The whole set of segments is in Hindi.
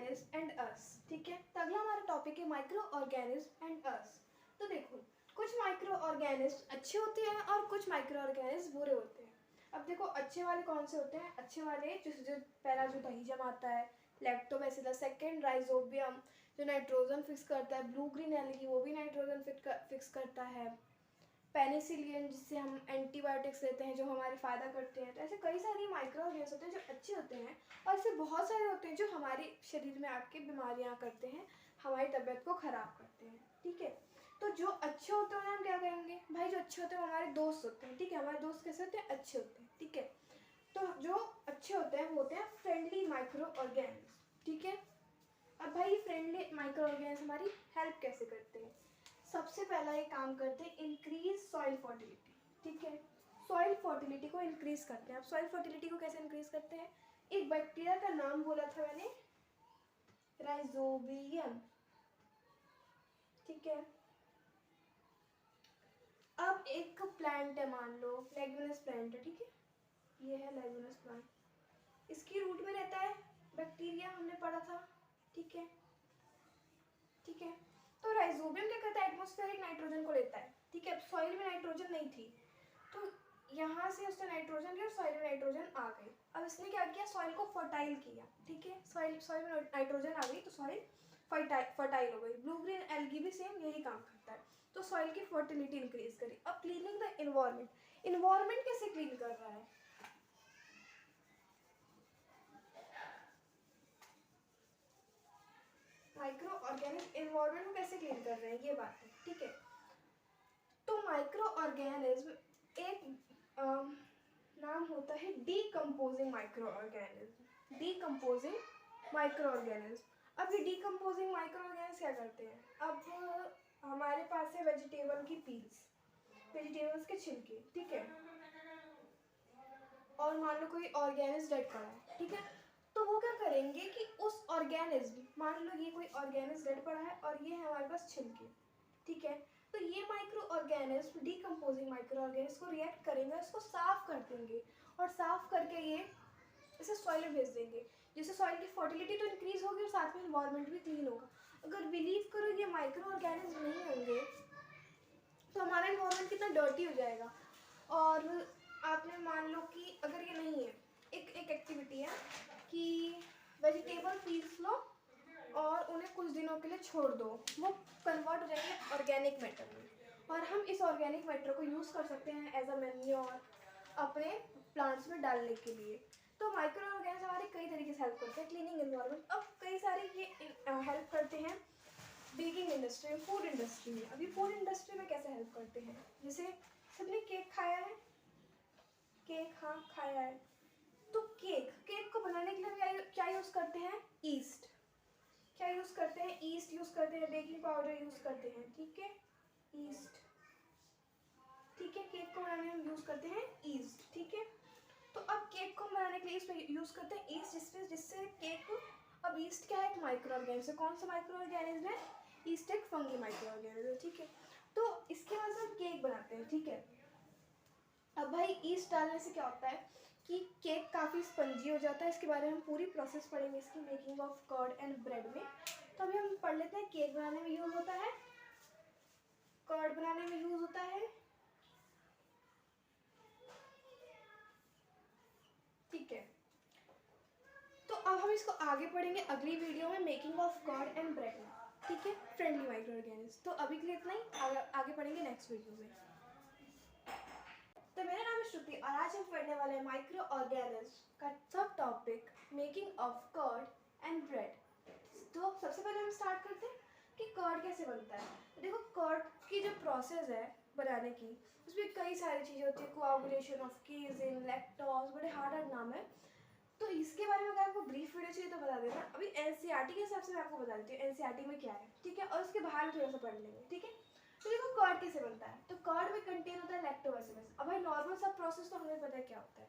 ऑर्गेनिज्म एंड अस। ठीक है, तो अगला हमारा टॉपिक है माइक्रो ऑर्गेनिज्म एंड अस। तो देखो, कुछ माइक्रो ऑर्गेनिज्म अच्छे होते हैं और कुछ माइक्रो ऑर्गेनिज्म बुरे होते हैं। अब देखो, अच्छे वाले कौन से होते हैं? अच्छे वाले जो पहला जो दही जमाता है, लैक्टोबैसिलस। सेकेंड, राइजोबियम जो नाइट्रोजन फिक्स करता है। ब्लू ग्रीन एल्गी वो भी नाइट्रोजन फिक्स करता है। पेनिसिलियन जिससे हम एंटीबायोटिक्स लेते हैं जो हमारे फ़ायदा करते हैं। तो ऐसे कई सारे माइक्रो ऑर्गेनिज्म होते हैं जो अच्छे होते हैं, और ऐसे बहुत सारे होते हैं जो हमारे शरीर में आके बीमारियां करते हैं, हमारी तबीयत को ख़राब करते हैं। ठीक है, तो जो अच्छे होते हैं हम क्या कहेंगे भाई? जो अच्छे होते हैं वो हमारे दोस्त होते हैं। ठीक है, हमारे दोस्त कैसे होते हैं? अच्छे होते हैं। ठीक है, तो जो अच्छे होते हैं वो होते हैं फ्रेंडली माइक्रो ऑर्गेनिज्म। ठीक है, अब भाई फ्रेंडली माइक्रो ऑर्गेनिज्म हमारी हेल्प कैसे करते हैं? सबसे पहला ये काम करते हैं इंक्रीज सॉइल फर्टिलिटी। ठीक है, सॉइल फर्टिलिटी को इंक्रीज करते हैं। अब सॉइल फर्टिलिटी को कैसे इंक्रीज करते हैं? एक बैक्टीरिया का नाम बोला था मैंने, राइजोबियम। ठीक है, अब एक प्लांट है, मान लो लेगुमिनस प्लांट है। ठीक है, ये है लेगुमिनस प्लांट। इसकी रूट में रहता है बैक्टीरिया, हमने पढ़ा था। ठीक है, ठीक है, तो राइजोबियम क्या करता है? एटमॉस्फेरिक नाइट्रोजन को लेता है। ठीक है, सॉइल में नाइट्रोजन नहीं थी, तो यहाँ से उसने नाइट्रोजन लिया और सॉइल में नाइट्रोजन आ गई। अब इसने क्या किया? सॉइल को फर्टाइल किया। ठीक है, सॉइल में नाइट्रोजन आ गई तो सॉइल फर्टाइल हो गई। ब्लू ग्रीन एल्गी भी सेम यही काम करता है, तो सॉइल की फर्टिलिटी इंक्रीज करी। अब क्लीनिंग द इन्वायरमेंट कैसे क्लीन कर रहा है? माइक्रो ऑर्गेनिज्म इन्वायरमेंट को कैसे क्लीन कर रहे हैं, ये बात है। ठीक है, तो माइक्रो ऑर्गेनिज्म एक नाम होता है decomposing micro organism. Decomposing micro organism. अब ये डीकम्पोजिंग माइक्रो ऑर्गेनिज्म क्या करते हैं? अब हमारे पास है वेजिटेबल की पील्स, वेजिटेबल्स के छिलके। ठीक है, और मान लो कोई ऑर्गेनिज्म डेड पड़ा है। ठीक है, तो वो क्या करेंगे कि उस ऑर्गेनिज्म, मान लो ये कोई ऑर्गेनिज्म डेड पड़ा है और ये है हमारे पास छिलके। ठीक है, तो ये micro organism decomposing micro organism को रिएक्ट करेंगे, इसको साफ कर देंगे, और साफ करके ये इसे सॉइल में भेज देंगे, जिससे सॉइल की फर्टिलिटी तो इंक्रीज होगी और साथ में इन्वायरमेंट भी क्लीन होगा। अगर बिलीव करो ये माइक्रो ऑर्गेनिज्म नहीं होंगे तो हमारा इन्वायरमेंट कितना डर्टी हो जाएगा। और आपने मान लो कि अगर ये नहीं है, एक एक्टिविटी है कि वेजिटेबल पील्स लो और उन्हें कुछ दिनों के लिए छोड़ दो, वो कन्वर्ट हो जाएंगे ऑर्गेनिक मैटर में, और हम इस ऑर्गेनिक मैटर को यूज़ कर सकते हैं एज अ मैन्योर अपने प्लांट्स में डालने के लिए। तो माइक्रो ऑर्गेनिज्म हमारे कई तरीके से हेल्प करते हैं क्लीनिंग एनवायरनमेंट। अब कई सारे ये हेल्प करते हैं बेकिंग इंडस्ट्री में, फूड इंडस्ट्री में। अभी फूड इंडस्ट्री में कैसे हेल्प करते हैं? जैसे सबने केक खाया है, केक हाँ खाया है, तो केक को बनाने के लिए हम क्या यूज़ करते हैं? ईस्ट। क्या यूज़ करते हैं? ईस्ट यूज़ करते हैं, बेकिंग पाउडर यूज़ करते हैं। ठीक है, ईस्ट। ठीक है, केक को बनाने में हम यूज़ करते हैं ईस्ट। ठीक है, तो अब केक को बनाने के लिए यूज़ करते हैं ईस्ट, जिससे केक। अब ईस्ट क्या है? एक माइक्रो ऑर्गेनिज्म। कौन सा माइक्रो ऑर्गेनिज्म है? ईस्ट एक फंगी माइक्रो ऑर्गेनिज्म। ठीक है, तो इसके बाद हम केक बनाते हैं। ठीक है, अब भाई ईस्ट डालने से क्या होता है कि केक काफ़ी स्पंजी हो जाता है। इसके बारे में हम पूरी प्रोसेस पढ़ेंगे इसकी, making of curd and bread में। तो अभी हम पढ़ लेते हैं केक बनाने में यूज़ होता है, कर्ड बनाने में यूज़ होता है। ठीक है, तो अब हम इसको आगे पढ़ेंगे अगली वीडियो में, making of curd and bread में। ठीक है, फ्रेंडली माइक्रो ऑर्गेनिज्म। तो अभी के लिए इतना ही, आगे पढ़ेंगे नेक्स्ट वीडियो में। तो मेरा नाम है श्रुति और आज हम पढ़ने वाले हैं माइक्रो ऑर्गेनिज्म का सब topic, making of curd and bread. तो सबसे पहले हम स्टार्ट करते हैं कि कर्ड कैसे बनता है। तो देखो, कर्ड की जो प्रोसेस है बनाने की, उसमें कई सारी चीज़ें होती है, कोआगुलेशन ऑफ केजिन, लैक्टोज, बड़े हार्ड नाम है। तो इसके बारे में अगर आपको ब्रीफ वीडियो चाहिए तो बता देना। अभी एनसीईआरटी के हिसाब से मैं आपको बता देती हूँ एनसीईआरटी में क्या है। ठीक है, और उसके बाहर भी थोड़ा सा पढ़ लेंगे। ठीक है, तो देखो कर्ड कैसे बनता है। तो कर्ड में कंटेन होता है लैक्टोबैसिलस। अब भाई नॉर्मल सा प्रोसेस तो हमें पता है क्या होता है।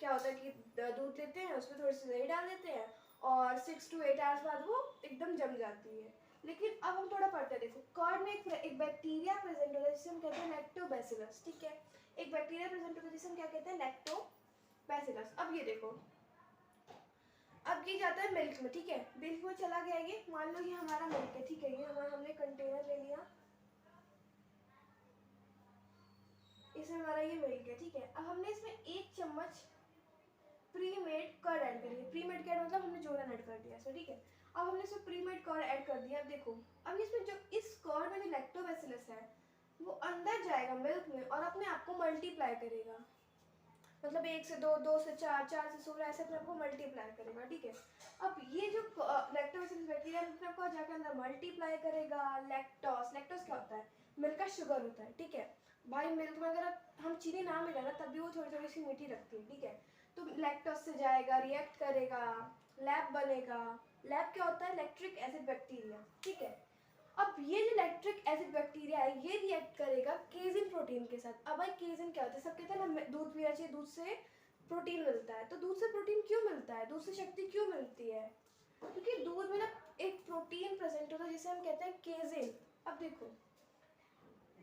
क्या होता है कि दूध लेते हैं, उसमें थोड़ी सी दही डाल देते हैं और 6 to 8 आवर्स बाद वो एकदम जम जाती है। लेकिन अब हम थोड़ा पढ़ते हैं। देखो, कर्ड में एक बैक्टीरिया प्रेजेंट होता है जिसे हम कहते हैं लैक्टोबैसिलस। ठीक है, एक बैक्टीरिया प्रेजेंट होता है जिसे हम क्या कहते हैं? लैक्टोबैसिलस। अब ये देखो, अब ये जाता है मिल्क में, ठीक है, मिल्क में चला गया ये, मान लो ये हमारा मिल्क है, ठीक है, ये हमारा हमने कंटेनर ले लिया, इसमें हमारा ये मिल्क है, ठीक है। अब हमने इसमें 1 चम्मच प्री मेड कर्ड ऐड करेंगे। प्री मेड कर्ड मतलब हमने जोरन ऐड कर दिया इसमें, ठीक है। अब हमने इसमें प्री मेड कर्ड ऐड कर दिया। अब देखो, अब इसमें जो इस कर्ड में जो लैक्टोबैसिलस है वो अंदर जाएगा मिल्क में और अपने आप को मल्टीप्लाई करेगा, मतलब 1 से 2, 2 से 4, 4 से 16 ऐसे अपने आप को मल्टीप्लाई करेगा, ठीक है। अब ये जो लैक्टोबैसिलस बैक्टीरिया अपने आप को जाकर अंदर मल्टीप्लाई करेगा। लैक्टोस, लैक्टोस क्या होता है? मिल्क का शुगर होता है, ठीक है भाई। मिल्क में अगर हम चीनी ना मिलाना तब भी वो थोड़ी थोड़ी सी मीठी लगती है, ठीक है। तो लैक्टोस से जाएगा, रिएक्ट करेगा, लैब बनेगा। लैब क्या होता है? लैक्टिक एसिड बैक्टीरिया, ठीक है। अब ये जो लैक्टिक एसिड बैक्टीरिया है ये रिएक्ट करेगा केजिन प्रोटीन के साथ। अब भाई केजिन क्या होता है? सब कहते हैं ना दूध पीना चाहिए, दूध से प्रोटीन मिलता है। तो दूध से प्रोटीन क्यों मिलता है? दूध से शक्ति क्यों मिलती है? क्योंकि दूध में ना एक प्रोटीन प्रेजेंट होता है जिसे हम कहते हैं केजिन। अब देखो,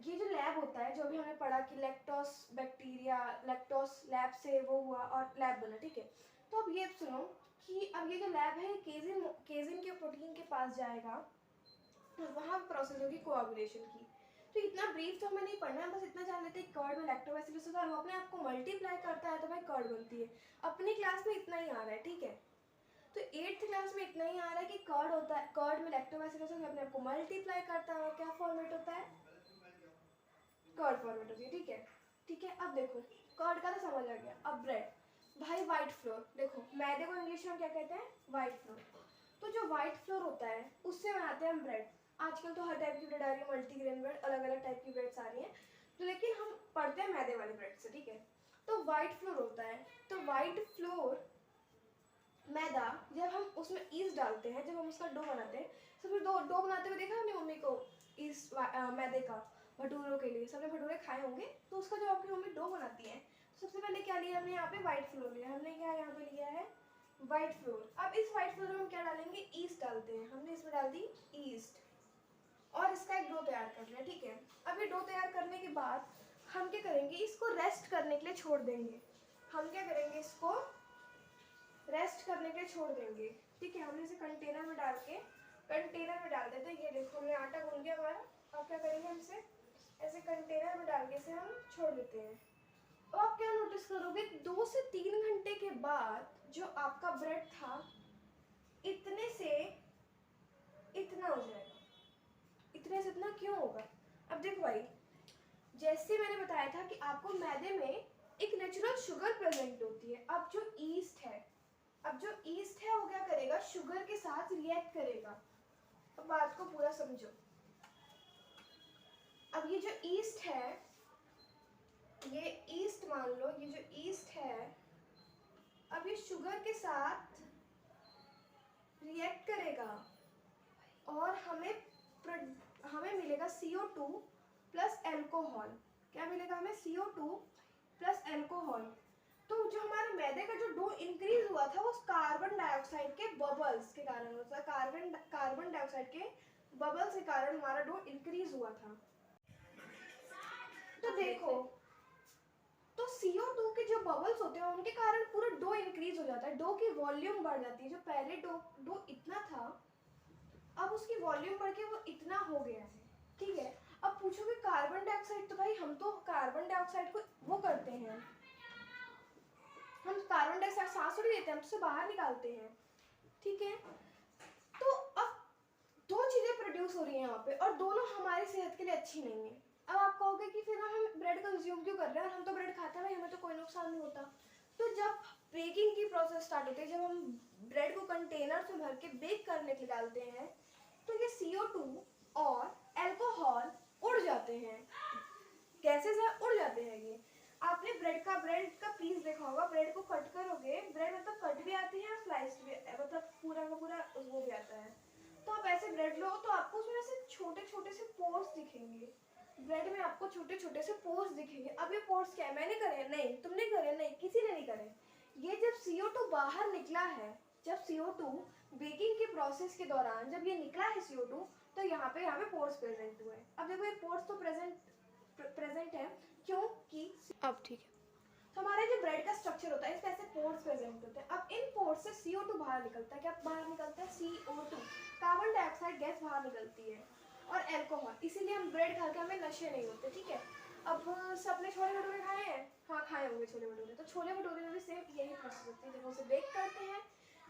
ये जो लैब होता है, जो भी हमने पढ़ा कि लैक्टोस बैक्टीरिया, लैक्टोस लैब से वो हुआ और लैब बना, ठीक है। तो अब ये सुनो कि अब ये जो लैब है केजिन के प्रोटीन के पास जाएगा, वहाँ प्रोसेस होगी कोआगुलेशन की। तो इतना ब्रीफ तो हमें नहीं पढ़ना है, बस इतना जान लेते हैं कर्ड में लैक्टोबैसिलस होता है, वो अपने आप को मल्टीप्लाई करता है तो भाई कर्ड बनती है। अपनी क्लास में इतना ही आ रहा है, ठीक है। तो 8th क्लास में इतना ही आ रहा है कि कर्ड होता है, कर्ड में लैक्टोबैसिलस होकर अपने आप को मल्टीप्लाई करता है और क्या फॉर्मेट होता है? कर्ड फॉर्मेट होती है, ठीक है। ठीक है, अब देखो कर्ड का तो समझ आ गया। अब ब्रेड, भाई व्हाइट फ्लोर, देखो मैदे को इंग्लिश में क्या कहते हैं? White floor. तो जो व्हाइट फ्लोर होता है उससे बनाते हैं हम ब्रेड। आजकल तो हर टाइप की ब्रेड आ रही है, मल्टीग्रेन ब्रेड, अलग अलग टाइप की ब्रेड्स आ रही हैं, तो लेकिन हम पढ़ते हैं मैदे वाले ब्रेड से, ठीक है। तो व्हाइट फ्लोर होता है, तो व्हाइट फ्लोर मैदा, जब हम उसमें ईस्ट डालते हैं, जब हम उसका डो बनाते हैं, सबसे डो बनाते हुए देखा हमने मम्मी को, ईस्ट मैदे का भटूरों के लिए, सबने भटूरे खाए होंगे। तो उसका जो आपकी मम्मी डो बनाती है, सबसे पहले क्या लिया हमने? यहाँ पे व्हाइट फ्लोर लिया हमने, क्या यहाँ पे लिया है? White floor. अब इस व्हाइट फ्लोर में हम क्या डालेंगे? ईस्ट डालते हैं, हमने इसमें डाल दी ईस्ट और इसका एक डो तैयार कर लिया, ठीक है। अब ये डो तैयार करने के बाद हम क्या करेंगे? इसको रेस्ट करने के लिए छोड़ देंगे। हम क्या करेंगे? इसको रेस्ट करने के लिए छोड़ देंगे, ठीक है। हमने इसे कंटेनर में डाल के कंटेनर में डाल देते हैं। ये देखो हमने आटा गूंद गया हमारा। अब क्या करेंगे? हम इसे ऐसे कंटेनर में डाल के इसे हम छोड़ देते हैं। और आप क्या नोटिस करोगे? 2 से 3 घंटे के बाद जो आपका ब्रेड था इतने से इतना हो जाएगा। इतने से इतना क्यों होगा? अब देखो भाई, जैसे मैंने बताया था कि आपको मैदे में एक नेचुरल शुगर प्रेजेंट होती है। अब जो ईस्ट है, वो क्या करेगा? शुगर के साथ रिएक्ट करेगा। अब बात को पूरा समझो। अब ये जो ईस्ट है, ये ईस्ट मान लो, ये जो ईस्ट है, अब ये शुगर के साथ रिएक्ट करेगा और हमें मिलेगा CO2 प्लस एल्कोहल। क्या मिलेगा हमें? CO2 plus alcohol. तो जो हमारे मैदे का जो डो इंक्रीज हुआ था वो कार्बन डाइऑक्साइड के बबल्स के कारण हुआ था। कार्बन डाइऑक्साइड के बबल्स के कारण हमारा डो इंक्रीज हुआ था। तो देखो, तो CO2 के जो बबल्स होते हैं उनके कारण पूरा डो इंक्रीज हो जाता है, डो की वॉल्यूम बढ़ जाती है। जो पहले डो इतना था, अब उसकी वॉल्यूम बढ़ के वो इतना हो गया है, ठीक है। अब पूछोगे कार्बन डाइऑक्साइड, तो भाई हम तो कार्बन डाइऑक्साइड को वो करते हैं, हम कार्बन डाइऑक्साइड सांस थोड़ी लेते हैं, हम तो उसे बाहर निकालते हैं, ठीक है। तो अब 2 चीजें प्रोड्यूस हो रही हैं यहाँ पे और दोनों हमारी सेहत के लिए अच्छी नहीं है। अब आप कहोगे कि फिर हम ब्रेड कंज्यूम क्यों कर रहे हैं? हम तो ब्रेड खाते हैं भाई, हमें तो कोई नुकसान नहीं होता। तो जब बेकिंग की प्रोसेस स्टार्ट होती है, जब हम ब्रेड को कंटेनर में भर के बेक करने के लिए डालते हैं, तो ये CO2 और एल्कोहल उड़ जाते हैं, गैसेस है, उड़ जाते हैं ये। आपने ब्रेड का पीस देखा होगा, ब्रेड को कट करोगे, ब्रेड मतलब कट भी आती है, स्लाइस भी, मतलब पूरा का पूरा वो भी आता है। तो आप ऐसे ब्रेड लो तो आपको उसमें ऐसे छोटे छोटे से पोर्स दिखेंगे, ब्रेड में आपको छोटे छोटे से पोर्स दिखेंगे। अब ये पोर्स क्या है? मैंने करे? नहीं। तुमने करे? नहीं, किसी ने नहीं करे। ये जब CO2 बाहर निकला है, जब CO2 बेकिंग के प्रोसेस के दौरान जब ये निकला है CO2, तो यहाँ पे पोर्स प्रेजेंट हुए। अब देखो ये पोर्स तो प्रेजेंट है, क्योंकि अब ठीक है। तो हमारे जो ब्रेड का स्ट्रक्चर होता है, इस तरह से पोर्स प्रेजेंट होते हैं। अब इन पोर्स से CO2 बाहर निकलता है। क्या बाहर निकलता है? CO2, कार्बन डाइऑक्साइड गैस बाहर निकलती है, और अल्कोहल। इसीलिए हम ब्रेड खा के हमें नशे नहीं होते, ठीक है। अब सबने छोले भटूरे खाए हैं? हाँ, खाए होंगे छोले भटूरे। तो छोले भटूरे में भी सेम यही प्रोसेस होती है। जब उसे बेक करते हैं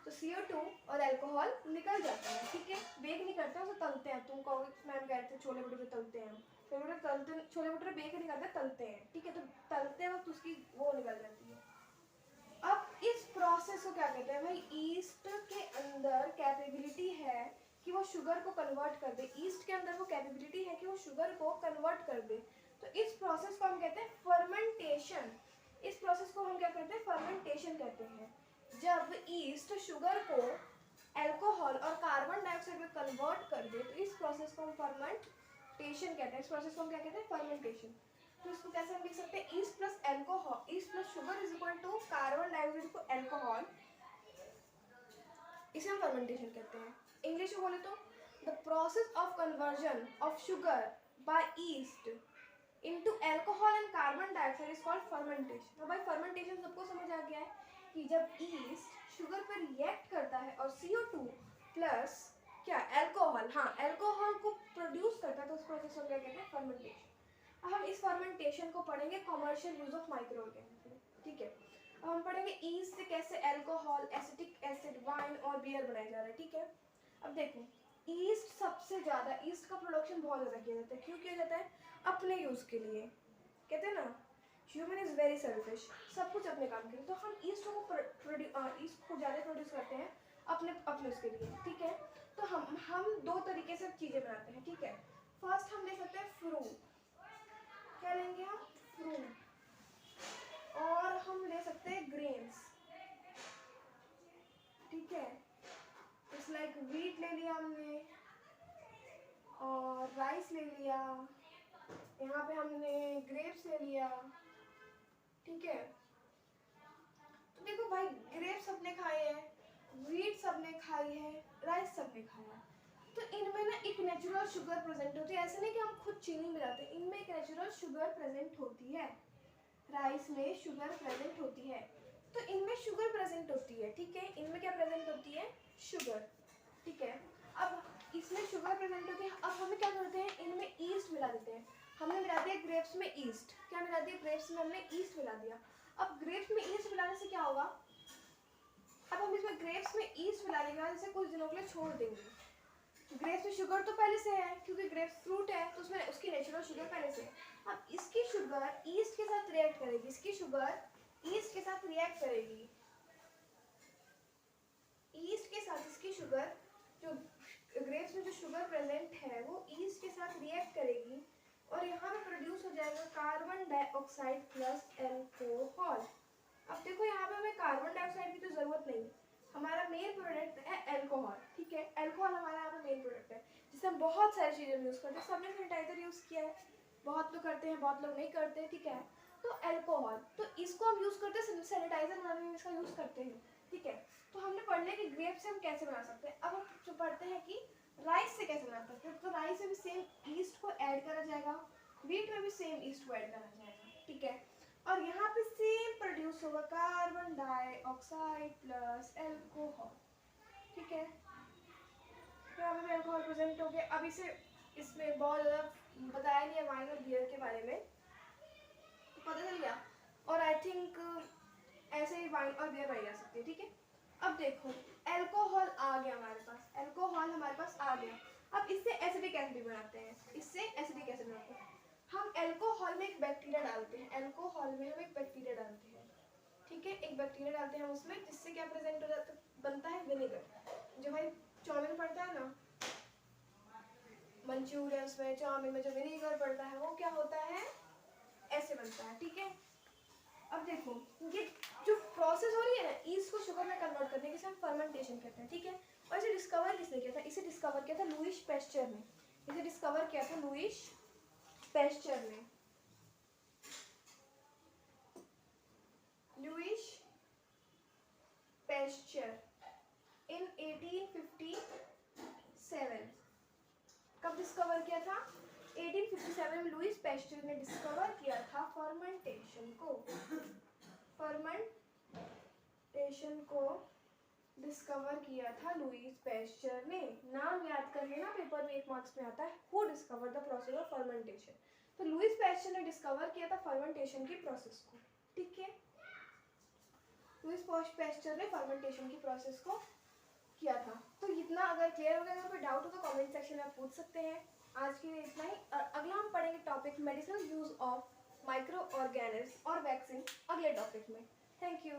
तो CO2 और अल्कोहल निकल जाता है, ठीक है। बेक नहीं करते हैं, उसे तलते हैं। तुम कहोगे मैम कह रहे थे छोले भटूरे तलते हैं। छोले भटूरे बेक नहीं करते, तलते हैं, ठीक है। तो तलते वक्त उसकी वो निकल जाती है। अब इस प्रोसेस को क्या कहते हैं भाई? ईस्ट के अंदर कैपेबिलिटी है कि वो शुगर को कन्वर्ट कर दे। ईस्ट के अंदर वो कैपेबिलिटी है कि वो शुगर को कन्वर्ट कर दे। तो इस प्रोसेस को हम कहते हैं फर्मेंटेशन। इस प्रोसेस को हम क्या कहते हैं? फर्मेंटेशन कहते हैं। जब ईस्ट शुगर को अल्कोहल और कार्बन डाइऑक्साइड में कन्वर्ट कर दे, तो इस प्रोसेस को हम फर्मेंटेशन कहते हैं। इस प्रोसेस को हम क्या कहते हैं? फर्मेंटेशन। तो इसको कैसे हम लिख सकते हैं? Yeast plus alcohol, yeast plus sugar is equal to carbon dioxide को अल्कोहल, इसे हम फर्मेंटेशन कहते हैं। इंग्लिश में बोले तो the process of conversion of sugar by yeast into alcohol and carbon dioxide is called fermentation. तो भाई फर्मेंटेशन सबको समझ आ गया है कि जब ईस्ट शुगर पर रिएक्ट करता है और CO2 प्लस क्या अल्कोहल, हाँ अल्कोहल को प्रोड्यूस करता है, तो उस प्रोसेस को क्या कहते हैं? फर्मेंटेशन। अब हम इस फर्मेंटेशन को पढ़ेंगे commercial use of micro organism, ठीक है। अब हम पढ़ेंगे ईस्ट से कैसे अल्कोहल, एसिटिक एसिड, वाइन और बियर बनाया जा रहा है, ठीक है। अब देखो ईस्ट सबसे ज़्यादा, ईस्ट का प्रोडक्शन बहुत ज़्यादा किया जाता है। क्यों किया जाता है? अपने यूज़ के लिए। कहते हैं ना ह्यूमन इज़ वेरी सेल्फिश, सब कुछ अपने काम के लिए। तो हम ईस्ट को ज़्यादा प्रोड्यूस करते हैं अपने उसके लिए, ठीक है। तो हम दो तरीके से चीज़ें बनाते हैं, ठीक है। फर्स्ट हम ले सकते हैं फ्रूट, क्या लेंगे हम? फ्रूट। और हम ले सकते हैं ग्रेन्स, ठीक है। इट्स लाइक व्हीट ले लिया हमने, और राइस ले लिया, यहाँ पे हमने ग्रेप्स ले लिया, ठीक है। तो देखो भाई ग्रेप्स सबने खाए हैं, व्हीट सबने खाई है, राइस सबने खाया है। तो इनमें ना एक नेचुरल शुगर प्रेजेंट होती है। ऐसा नहीं कि हम खुद चीनी मिलाते, इनमें एक नेचुरल शुगर प्रेजेंट होती है। राइस में शुगर प्रेजेंट होती है, तो इनमें शुगर प्रेजेंट होती है, ठीक है। इनमें क्या प्रेजेंट होती है? शुगर, ठीक है। अब इसमें शुगर प्रेजेंट होती है। अब हमें क्या करते हैं? इनमें ईस्ट मिला देते हैं। हमने मिला दिया ग्रेप्स में ईस्ट। क्या मिला दिया? ग्रेप्स में हमने ईस्ट मिला दिया। अब ग्रेप्स में ईस्ट मिलाने से क्या होगा? अब हम इसमें ग्रेप्स में ईस्ट मिलाने के बाद इसे कुछ दिनों के लिए छोड़ देंगे। ग्रेप्स में शुगर तो पहले से है, क्योंकि ग्रेप्स फ्रूट है, तो उसमें उसकी नेचुरल शुगर पहले से है। अब इसकी शुगर ईस्ट के साथ रिएक्ट करेगी, इसकी शुगर ईस्ट के साथ रिएक्ट करेगी, ईस्ट के साथ इसकी शुगर, जो ग्रेप्स में जो शुगर प्रेजेंट है वो ईस्ट के साथ रिएक्ट करेगी, और यहाँ पे प्रोड्यूस हो जाएगा कार्बन डाइऑक्साइड प्लस अल्कोहल। अब देखो यहाँ पे हमें कार्बन डाइऑक्साइड की तो जरूरत नहीं, हमारा मेन प्रोडक्ट है अल्कोहल, ठीक है। अल्कोहल हमारा यहाँ पे मेन प्रोडक्ट है, जिससे हम बहुत सारी चीज़ें यूज़ करते हैं। सबने सैनिटाइजर यूज़ किया है, बहुत लोग करते हैं, बहुत लोग नहीं करते, ठीक है। तो अल्कोहल, तो इसको हम यूज़ करते हैं सैनिटाइजर बनाने में, इसका यूज़ करते हैं, ठीक है। तो हमने पढ़ लिया कि ग्रेप से हम कैसे बना सकते हैं। अब हम जो पढ़ते हैं कि राइस से कैसे बना सकते हैं। तो राइस में भी सेम ईस्ट को ऐड करा जाएगा, व्हीट में भी सेम ईस्ट को ऐड करा जाएगा, ठीक है। और यहाँ पे सेम प्रोड्यूस होगा कार्बन डाइऑक्साइड प्लस अल्कोहल, ठीक है। तो यहाँ पे अल्कोहल प्रेजेंट हो गया। अब इसे इसमें बहुत ज़्यादा बताया नहीं है वाइन और बियर के बारे में, तो पता चल गया। और आई थिंक ऐसे ही वाइन और बियर बनाई जा सकती है, ठीक है। अब देखो अल्कोहल आ गया हमारे पास, अल्कोहल हमारे पास आ गया। अब इससे एसिडिक एसिड बनाते हैं, इससे एसिडिक एसिड बनाते हैं। हम अल्कोहल में एक बैक्टीरिया डालते हैं, अल्कोहल में हम एक बैक्टीरिया डालते हैं, ठीक है। एक बैक्टीरिया डालते हैं हम उसमें, जिससे क्या प्रेजेंट हो जाता बनता है? विनेगर। जो भाई चाउमीन पड़ता है ना, मंचूरियंस में, चाउमीन में जो विनेगर पड़ता है वो क्या होता है? ऐसे बनता है, ठीक है। अब देखो ये जो प्रोसेस हो रही है ना ईस्ट को शुगर में कन्वर्ट करने की, इसे हम फर्मेंटेशन कहते हैं, ठीक है। और इसे डिस्कवर किसने किया था? इसे डिस्कवर किया था लुईस पैस्चर ने। इसे डिस्कवर किया था लुईस पैस्चर ने, लुईस पैस्चर इन 1857। कब डिस्कवर किया था? 1857 में लुईस पैस्चर ने डिस्कवर किया था फर्मेंटेशन को। फर्मेंटेशन को डिस्कवर किया था लुईस पैस्चर ने। नाम याद कर लेना, पेपर में 1 मार्क्स में आता है। Who discover the process of fermentation? तो लुईस पैस्चर ने डिस्कवर किया था फर्मेंटेशन की प्रोसेस को, ठीक है। लुईस पैस्चर ने फर्मेंटेशन की प्रोसेस को किया था। तो इतना अगर क्लियर हो गया, अगर कोई डाउट हो तो कमेंट सेक्शन में आप पूछ सकते हैं। आज के लिए इतना ही। अगला हम पढ़ेंगे topic medicinal use of micro organism और वैक्सीन अगले टॉपिक में। Thank you.